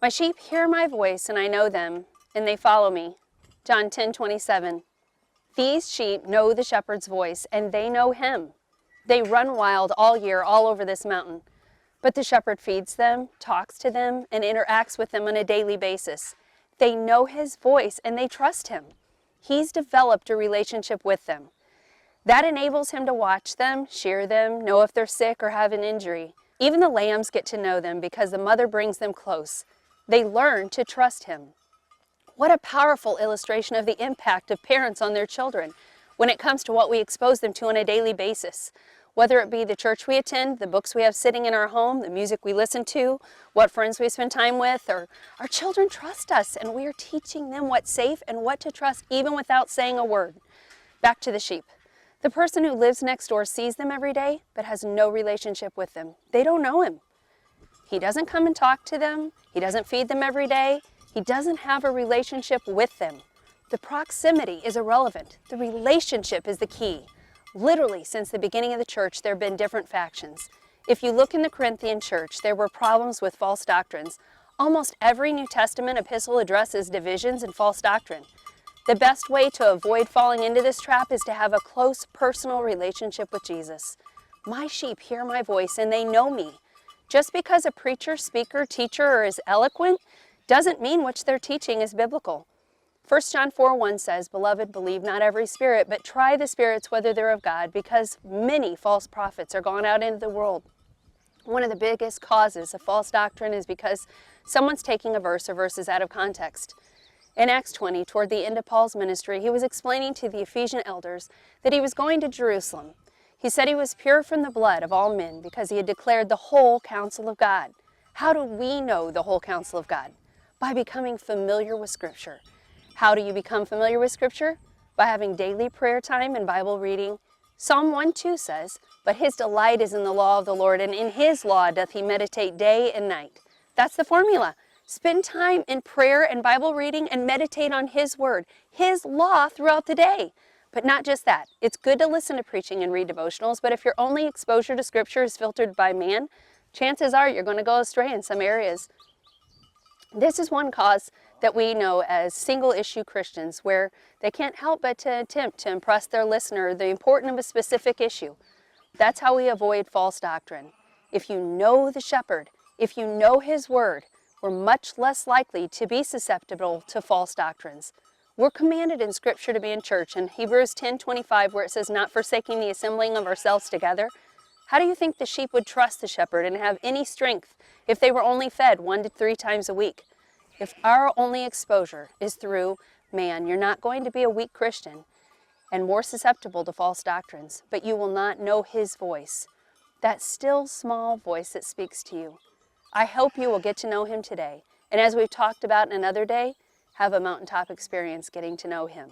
My sheep hear my voice, and I know them, and they follow me. John 10:27. These sheep know the shepherd's voice, and they know him. They run wild all year, all over this mountain. But the shepherd feeds them, talks to them, and interacts with them on a daily basis. They know his voice, and they trust him. He's developed a relationship with them. That enables him to watch them, shear them, know if they're sick or have an injury. Even the lambs get to know them because the mother brings them close. They learn to trust him. What a powerful illustration of the impact of parents on their children when it comes to what we expose them to on a daily basis. Whether it be the church we attend, the books we have sitting in our home, the music we listen to, what friends we spend time with, or our children trust us, and we are teaching them what's safe and what to trust even without saying a word. Back to the sheep. The person who lives next door sees them every day, but has no relationship with them. They don't know him. He doesn't come and talk to them. He doesn't feed them every day. He doesn't have a relationship with them. The proximity is irrelevant. The relationship is the key. Literally, since the beginning of the church, there have been different factions. If you look in the Corinthian church, there were problems with false doctrines. Almost every New Testament epistle addresses divisions and false doctrine. The best way to avoid falling into this trap is to have a close personal relationship with Jesus. My sheep hear my voice and they know me. Just because a preacher, speaker, teacher is eloquent doesn't mean which they're teaching is biblical. 1 John 4:1 says, Beloved, believe not every spirit, but try the spirits whether they're of God, because many false prophets are gone out into the world. One of the biggest causes of false doctrine is because someone's taking a verse or verses out of context. In Acts 20, toward the end of Paul's ministry, he was explaining to the Ephesian elders that he was going to Jerusalem. He said he was pure from the blood of all men because he had declared the whole counsel of God. How do we know the whole counsel of God? By becoming familiar with Scripture. How do you become familiar with Scripture? By having daily prayer time and Bible reading. Psalm 1:2 says, But his delight is in the law of the Lord, and in his law doth he meditate day and night. That's the formula. Spend time in prayer and Bible reading and meditate on his word, his law throughout the day. But not just that. It's good to listen to preaching and read devotionals, but if your only exposure to Scripture is filtered by man, chances are you're going to go astray in some areas. This is one cause that we know as single-issue Christians, where they can't help but to attempt to impress their listener the importance of a specific issue. That's how we avoid false doctrine. If you know the shepherd, if you know his word, we're much less likely to be susceptible to false doctrines. We're commanded in Scripture to be in church. In Hebrews 10:25, where it says, not forsaking the assembling of ourselves together, how do you think the sheep would trust the shepherd and have any strength if they were only fed 1 to 3 times a week? If our only exposure is through man, you're not going to be a weak Christian and more susceptible to false doctrines, but you will not know his voice, that still small voice that speaks to you. I hope you will get to know him today, and as we've talked about in another day, have a mountaintop experience getting to know him.